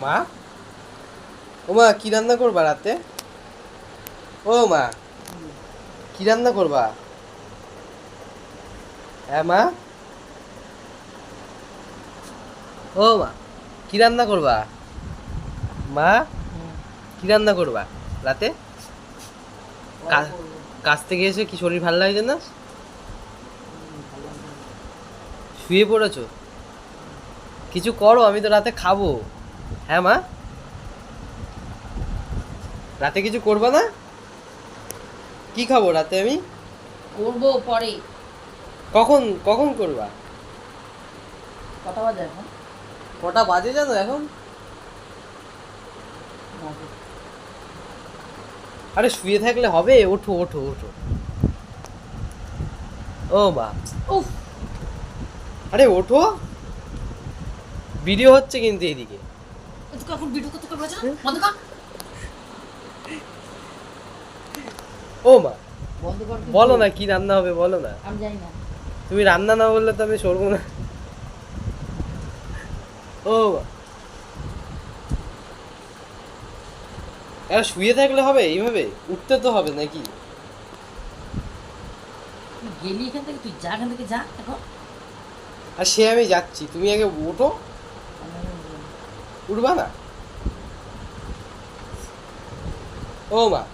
মা, ও মা কি রান্না করবা রাতে? ও মা, কি রান্না করবা? হ্যাঁ মা, ও মা, কি রান্না করবা? মা, কি রান্না করবা রাতে? কা- কাজ থেকে এসে কি শরীর ভালো লাগছে না? শুয়ে পড়েছো? কিছু করো, আমি তো রাতে খাবো। হ্যাঁ মা, রাতে কিছু করবা না? কি খাবো রাতে আমি? করবো পরে। কখন কখন করবা? কটা বাজে এখন? কটা বাজে জানো এখন? বাজে। আরে শুয়ে থাকলে হবে? ওঠো ওঠো ওঠো। ও মা, উফ, আরে ওঠো, ভিডিও হচ্ছে কিন্তু এইদিকে। তোকে এখন ভিডিও করতে করবো না, বন্ধ কর। ও মা, বন্ধ কর কিন্তু। বলো না কি রান্না হবে, বলো না। আমি জানি না। তুমি রান্না না বললে তো আমি সরবো না। ও মা, এরা শুয়ে থাকলে হবে এইভাবে? উঠতে তো হবে নাকি? তুই গেলি এখান থেকে, তুই যা এখান থেকে যা এখন। আর সে আমি যাচ্ছি, তুমি আগে ওঠো। উঠবা না? ও মা,